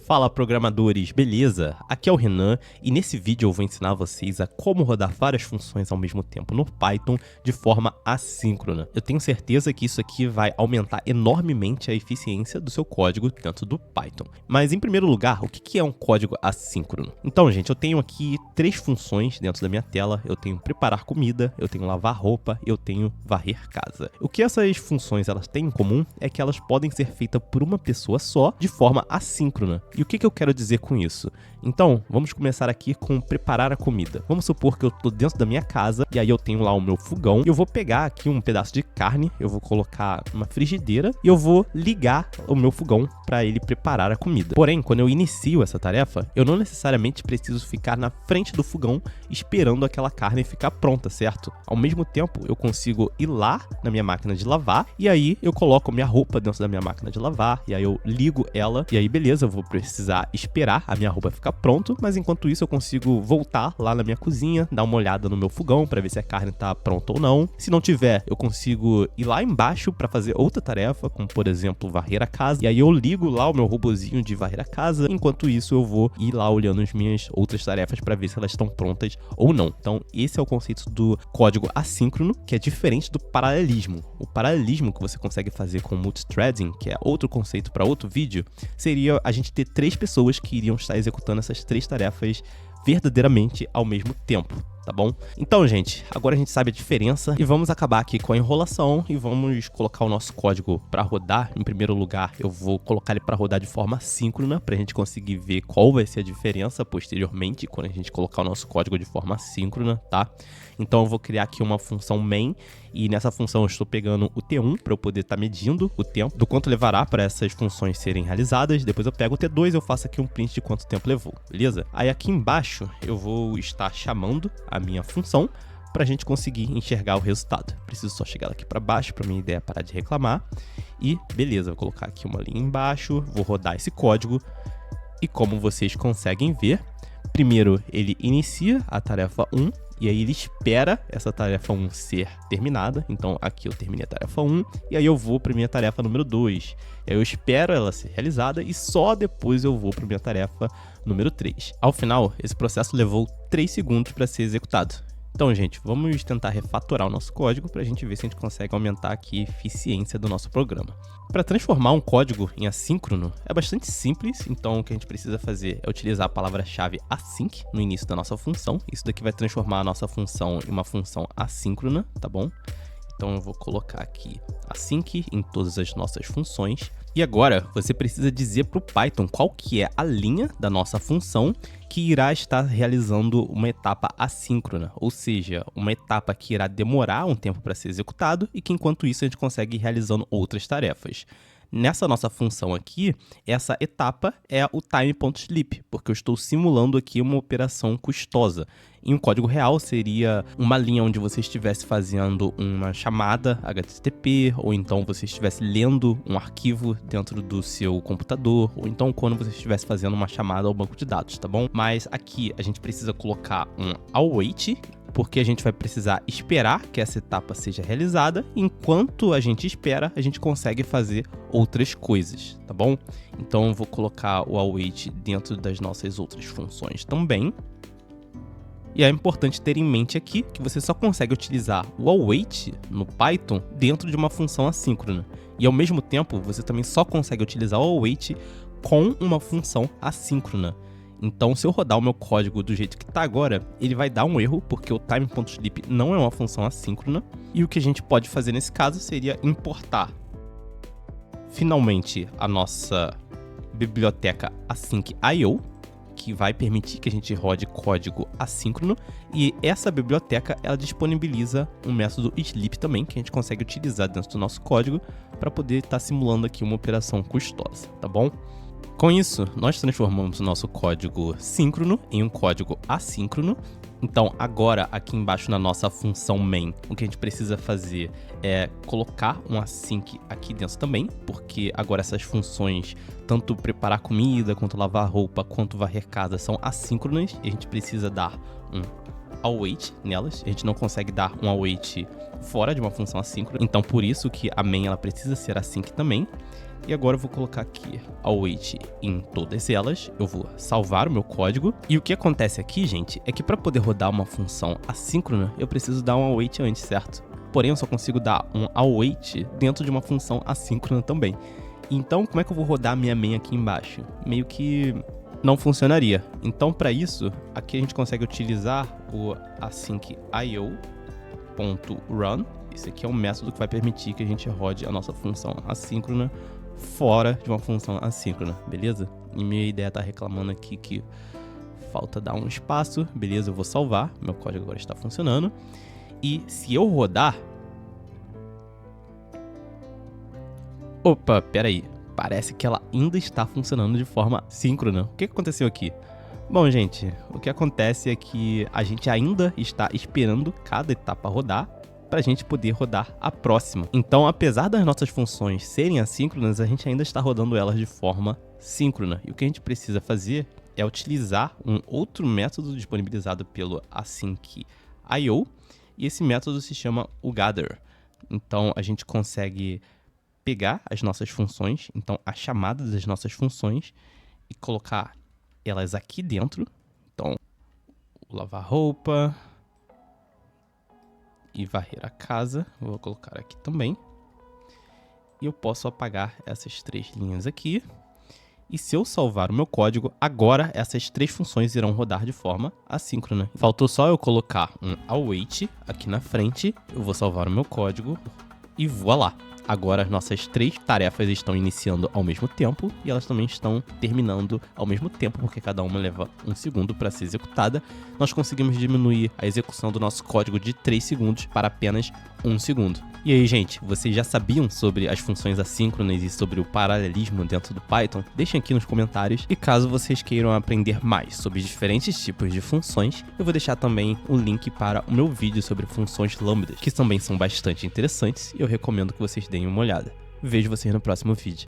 Fala programadores, beleza? Aqui é o Renan e nesse vídeo eu vou ensinar vocês a como rodar várias funções ao mesmo tempo no Python de forma assíncrona. Eu tenho certeza que isso aqui vai aumentar enormemente a eficiência do seu código dentro do Python. Mas em primeiro lugar, o que é um código assíncrono? Então, gente, eu tenho aqui três funções dentro da minha tela. Eu tenho preparar comida, eu tenho lavar roupa e eu tenho varrer casa. O que essas funções elas têm em comum é que elas podem ser feitas por uma pessoa só de forma assíncrona. E o que eu quero dizer com isso? Então, vamos começar aqui com preparar a comida. Vamos supor que eu estou dentro da minha casa e aí eu tenho lá o meu fogão. E eu vou pegar aqui um pedaço de carne, eu vou colocar uma frigideira e eu vou ligar o meu fogão para ele preparar a comida. Porém, quando eu inicio essa tarefa, eu não necessariamente preciso ficar na frente do fogão esperando aquela carne ficar pronta, certo? Ao mesmo tempo, eu consigo ir lá na minha máquina de lavar e aí eu coloco minha roupa dentro da minha máquina de lavar e aí eu ligo ela e aí beleza, eu vou precisar esperar a minha roupa ficar pronto, mas enquanto isso eu consigo voltar lá na minha cozinha, dar uma olhada no meu fogão para ver se a carne tá pronta ou não. Se não tiver, eu consigo ir lá embaixo para fazer outra tarefa, como por exemplo varrer a casa, e aí eu ligo lá o meu robozinho de varrer a casa, enquanto isso eu vou ir lá olhando as minhas outras tarefas para ver se elas estão prontas ou não. Então esse é o conceito do código assíncrono, que é diferente do paralelismo. O paralelismo que você consegue fazer com multithreading, que é outro conceito para outro vídeo, seria a gente ter três pessoas que iriam estar executando essas três tarefas verdadeiramente ao mesmo tempo, tá bom? Então, gente, agora a gente sabe a diferença e vamos acabar aqui com a enrolação e vamos colocar o nosso código para rodar. Em primeiro lugar, eu vou colocar ele para rodar de forma assíncrona para a gente conseguir ver qual vai ser a diferença posteriormente quando a gente colocar o nosso código de forma assíncrona, tá? Então eu vou criar aqui uma função main e nessa função eu estou pegando o T1 para eu poder estar medindo o tempo do quanto levará para essas funções serem realizadas. Depois eu pego o T2 e eu faço aqui um print de quanto tempo levou, beleza? Aí aqui embaixo eu vou estar chamando a minha função para a gente conseguir enxergar o resultado. Preciso só chegar aqui para baixo para minha ideia parar de reclamar. E beleza, vou colocar aqui uma linha embaixo, vou rodar esse código e como vocês conseguem ver, primeiro ele inicia a tarefa 1 e aí ele espera essa tarefa 1 ser terminada. Então aqui eu terminei a tarefa 1 e aí eu vou para minha tarefa número 2. E aí eu espero ela ser realizada e só depois eu vou para minha tarefa número 3. Ao final, esse processo levou 3 segundos para ser executado. Então, gente, vamos tentar refatorar o nosso código para a gente ver se a gente consegue aumentar aqui a eficiência do nosso programa. Para transformar um código em assíncrono é bastante simples, então o que a gente precisa fazer é utilizar a palavra-chave async no início da nossa função. Isso daqui vai transformar a nossa função em uma função assíncrona, tá bom? Então eu vou colocar aqui async em todas as nossas funções. E agora você precisa dizer para o Python qual que é a linha da nossa função que irá estar realizando uma etapa assíncrona, ou seja, uma etapa que irá demorar um tempo para ser executado e que enquanto isso a gente consegue ir realizando outras tarefas. Nessa nossa função aqui, essa etapa é o time.sleep, porque eu estou simulando aqui uma operação custosa. Em um código real seria uma linha onde você estivesse fazendo uma chamada HTTP, ou então você estivesse lendo um arquivo dentro do seu computador, ou então quando você estivesse fazendo uma chamada ao banco de dados, tá bom? Mas aqui a gente precisa colocar um await, porque a gente vai precisar esperar que essa etapa seja realizada. Enquanto a gente espera, a gente consegue fazer outras coisas, tá bom? Então eu vou colocar o await dentro das nossas outras funções também. E é importante ter em mente aqui que você só consegue utilizar o await no Python dentro de uma função assíncrona. E ao mesmo tempo, você também só consegue utilizar o await com uma função assíncrona. Então, se eu rodar o meu código do jeito que está agora, ele vai dar um erro, porque o time.sleep não é uma função assíncrona. E o que a gente pode fazer nesse caso seria importar finalmente a nossa biblioteca async.io, que vai permitir que a gente rode código assíncrono, e essa biblioteca ela disponibiliza um método sleep também, que a gente consegue utilizar dentro do nosso código para poder estar simulando aqui uma operação custosa, tá bom? Com isso, nós transformamos o nosso código síncrono em um código assíncrono. Então agora aqui embaixo na nossa função main, o que a gente precisa fazer é colocar um async aqui dentro também, porque agora essas funções, tanto preparar comida, quanto lavar roupa, quanto varrer casa, são assíncronas e a gente precisa dar um await nelas. A gente não consegue dar um await fora de uma função assíncrona, então por isso que a main ela precisa ser async também. E agora eu vou colocar aqui await em todas elas, eu vou salvar o meu código. E o que acontece aqui, gente, é que para poder rodar uma função assíncrona, eu preciso dar um await antes, certo? Porém, eu só consigo dar um await dentro de uma função assíncrona também. Então, como é que eu vou rodar a minha main aqui embaixo? Meio que não funcionaria. Então, para isso, aqui a gente consegue utilizar o async.io.run. Esse aqui é um método que vai permitir que a gente rode a nossa função assíncrona fora de uma função assíncrona, beleza? E minha ideia tá reclamando aqui que falta dar um espaço, beleza? Eu vou salvar, meu código agora está funcionando. E se eu rodar... Opa, peraí, parece que ela ainda está funcionando de forma síncrona. O que aconteceu aqui? Bom, gente, o que acontece é que a gente ainda está esperando cada etapa rodar para a gente poder rodar a próxima. Então, apesar das nossas funções serem assíncronas, a gente ainda está rodando elas de forma síncrona. E o que a gente precisa fazer é utilizar um outro método disponibilizado pelo async.io, e esse método se chama o gather. Então, a gente consegue pegar as nossas funções, então a chamada das nossas funções, e colocar elas aqui dentro. Então, lavar roupa e varrer a casa, vou colocar aqui também. E eu posso apagar essas três linhas aqui. E se eu salvar o meu código, agora essas três funções irão rodar de forma assíncrona. Faltou só eu colocar um await aqui na frente. Eu vou salvar o meu código e voilá! Agora as nossas três tarefas estão iniciando ao mesmo tempo e elas também estão terminando ao mesmo tempo, porque cada uma leva 1 segundo para ser executada. Nós conseguimos diminuir a execução do nosso código de 3 segundos para apenas 1 segundo. E aí, gente, vocês já sabiam sobre as funções assíncronas e sobre o paralelismo dentro do Python? Deixem aqui nos comentários. E caso vocês queiram aprender mais sobre diferentes tipos de funções, eu vou deixar também um link para o meu vídeo sobre funções lambdas, que também são bastante interessantes e eu recomendo que vocês deem uma olhada. Vejo vocês no próximo vídeo.